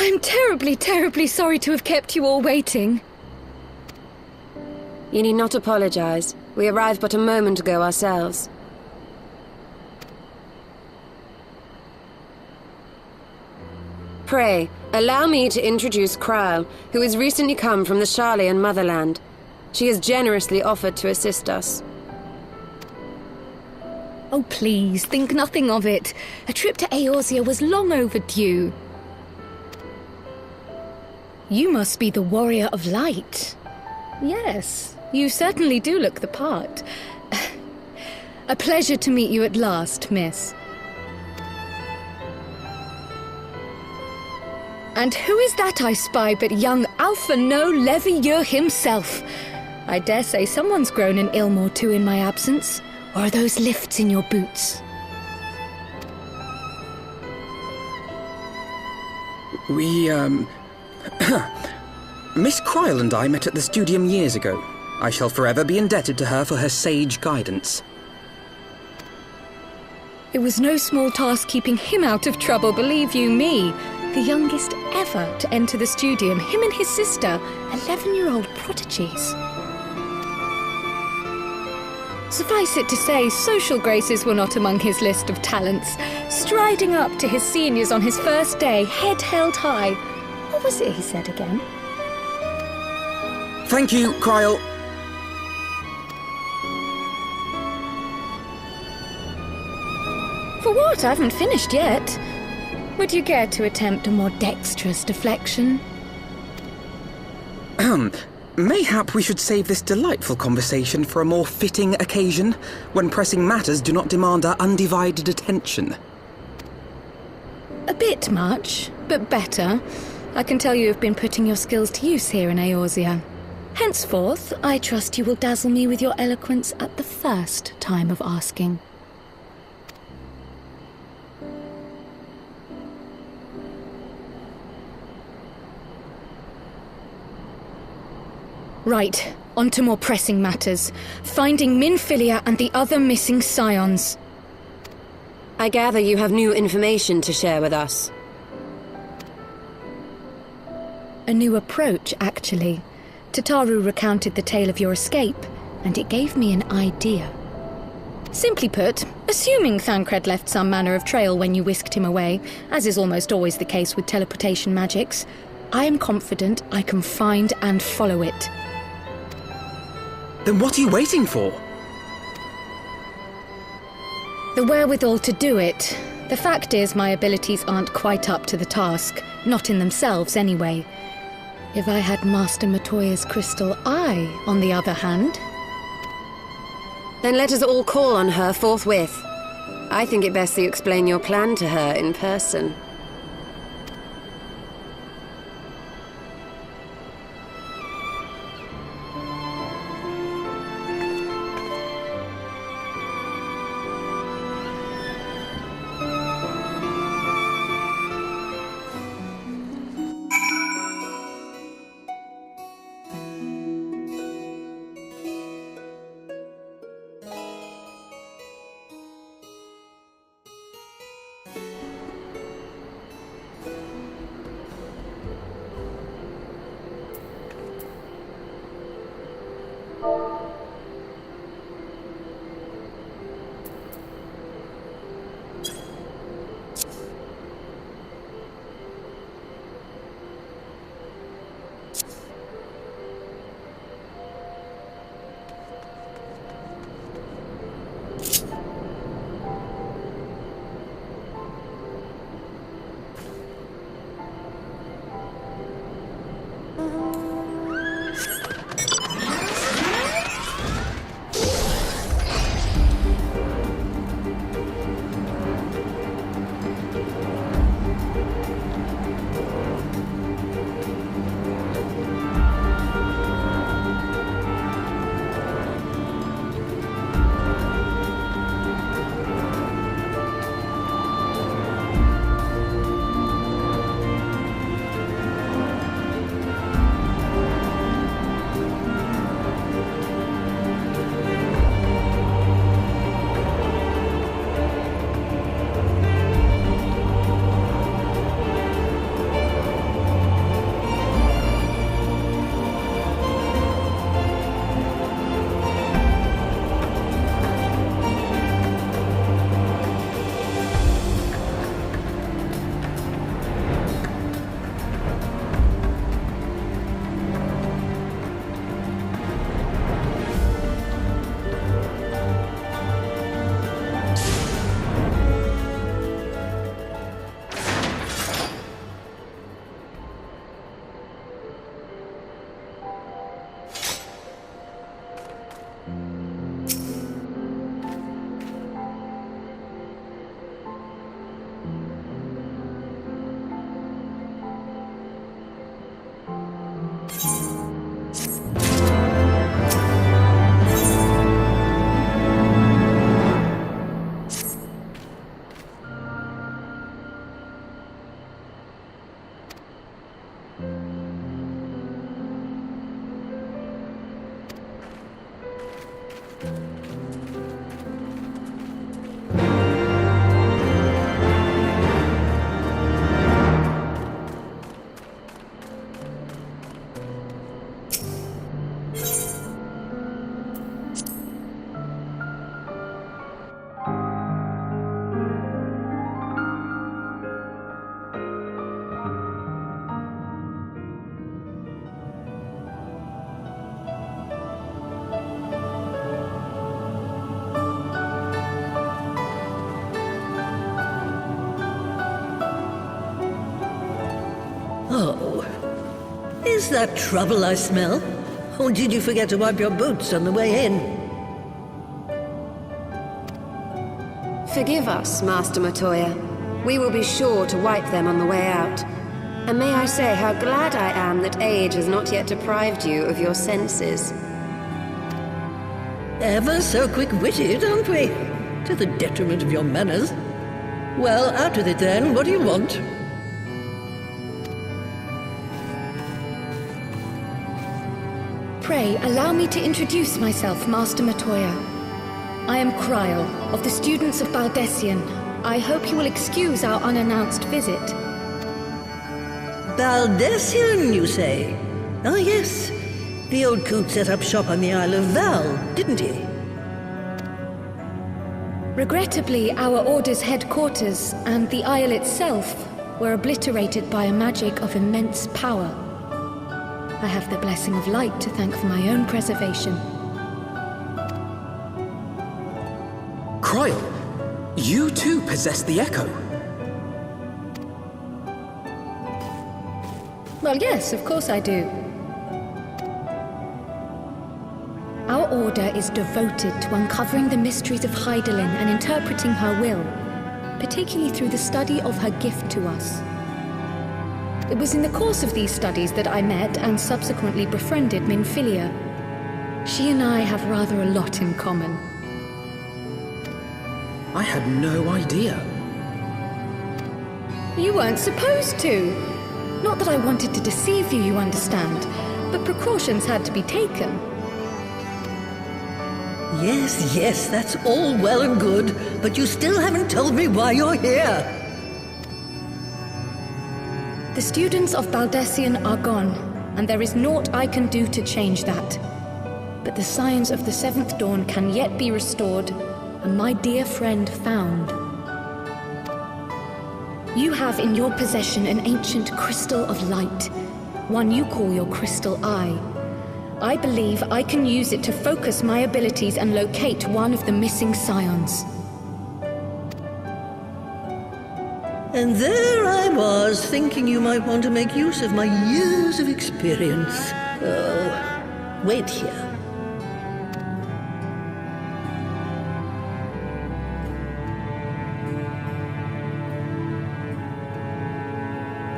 I'm terribly, terribly sorry to have kept you all waiting. You need not apologize. We arrived but a moment ago ourselves. Pray, allow me to introduce Krile, who has recently come from the Sharlayan motherland. She has generously offered to assist us. Oh, please, think nothing of it. A trip to Eorzea was long overdue. You must be the Warrior of Light. Yes, you certainly do look the part. A pleasure to meet you at last, miss. And who is that I spy but young Alpha No Levieux himself? I dare say someone's grown an ilm or two in my absence. Or are those lifts in your boots? Miss Krile and I met at the Studium years ago. I shall forever be indebted to her for her sage guidance. It was no small task keeping him out of trouble, believe you me. The youngest ever to enter the Studium, him and his sister, 11-year-old prodigies. Suffice it to say, social graces were not among his list of talents. Striding up to his seniors on his first day, head held high. What was it he said again? Thank you, Krile. For what? I haven't finished yet. Would you care to attempt a more dexterous deflection? Mayhap we should save this delightful conversation for a more fitting occasion, when pressing matters do not demand our undivided attention. A bit much, but better. I can tell you have been putting your skills to use here in Eorzea. Henceforth, I trust you will dazzle me with your eloquence at the first time of asking. Right, on to more pressing matters. Finding Minfilia and the other missing scions. I gather you have new information to share with us. A new approach, actually. Tataru recounted the tale of your escape, and it gave me an idea. Simply put, assuming Thancred left some manner of trail when you whisked him away, as is almost always the case with teleportation magics, I am confident I can find and follow it. Then what are you waiting for? The wherewithal to do it. The fact is, my abilities aren't quite up to the task. Not in themselves, anyway. If I had Master Matoya's crystal eye, on the other hand... Then let us all call on her forthwith. I think it best that you explain your plan to her in person. Oh, is that trouble I smell? Or did you forget to wipe your boots on the way in? Forgive us, Master Matoya. We will be sure to wipe them on the way out. And may I say how glad I am that age has not yet deprived you of your senses. Ever so quick-witted, aren't we? To the detriment of your manners. Well, out with it then. What do you want? Pray, allow me to introduce myself, Master Matoya. I am Krile, of the students of Baldessian. I hope you will excuse our unannounced visit. Baldessian, you say? Ah, yes. The old coot set up shop on the Isle of Val, didn't he? Regrettably, our order's headquarters and the isle itself were obliterated by a magic of immense power. I have the blessing of light to thank for my own preservation. Krile, you too possess the Echo. Well, yes, of course I do. Our order is devoted to uncovering the mysteries of Hydaelyn and interpreting her will, particularly through the study of her gift to us. It was in the course of these studies that I met and subsequently befriended Minfilia. She and I have rather a lot in common. I had no idea. You weren't supposed to. Not that I wanted to deceive you, you understand, but precautions had to be taken. Yes, yes, that's all well and good, but you still haven't told me why you're here. The students of Baldessian are gone, and there is naught I can do to change that. But the signs of the Seventh Dawn can yet be restored, and my dear friend found. You have in your possession an ancient crystal of light, one you call your crystal eye. I believe I can use it to focus my abilities and locate one of the missing scions. And there I was, thinking you might want to make use of my years of experience. Oh, wait here.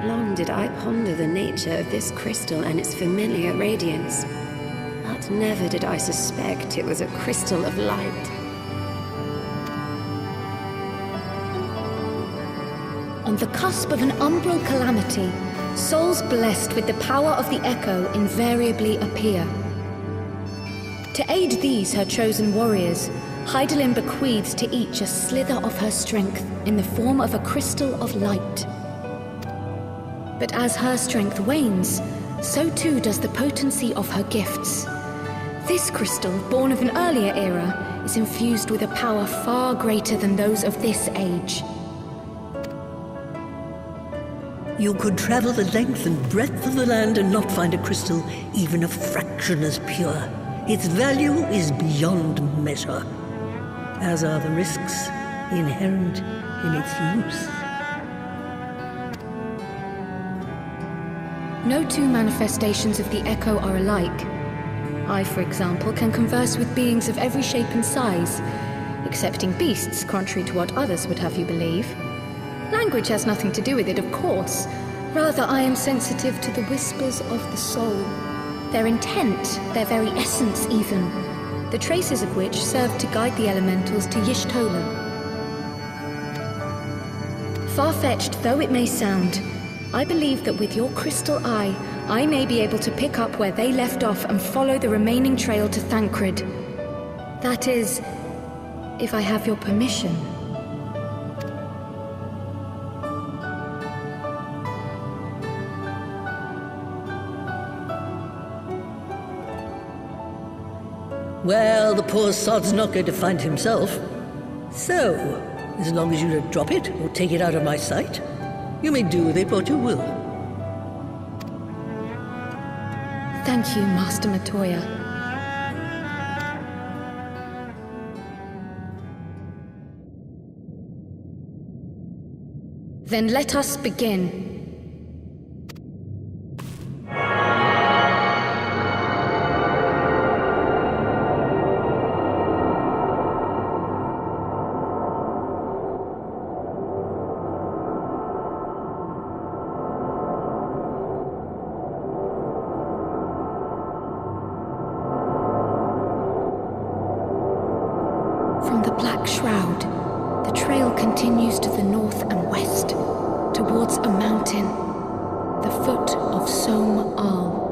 Long did I ponder the nature of this crystal and its familiar radiance, but never did I suspect it was a crystal of light. On the cusp of an umbral calamity, souls blessed with the power of the Echo invariably appear. To aid these, her chosen warriors, Hydaelyn bequeaths to each a slither of her strength in the form of a crystal of light. But as her strength wanes, so too does the potency of her gifts. This crystal, born of an earlier era, is infused with a power far greater than those of this age. You could travel the length and breadth of the land and not find a crystal even a fraction as pure. Its value is beyond measure, as are the risks inherent in its use. No two manifestations of the Echo are alike. I, for example, can converse with beings of every shape and size, excepting beasts, contrary to what others would have you believe. Language has nothing to do with it, of course. Rather, I am sensitive to the whispers of the soul. Their intent, their very essence even, the traces of which serve to guide the elementals to Y'shtola. Far-fetched though it may sound, I believe that with your crystal eye, I may be able to pick up where they left off and follow the remaining trail to Thancred. That is, if I have your permission. Well, the poor sod's not going to find himself. So, as long as you don't drop it or take it out of my sight, you may do with it what you will. Thank you, Master Matoya. Then let us begin. From the Black Shroud, the trail continues to the north and west, towards a mountain, the foot of Som Al.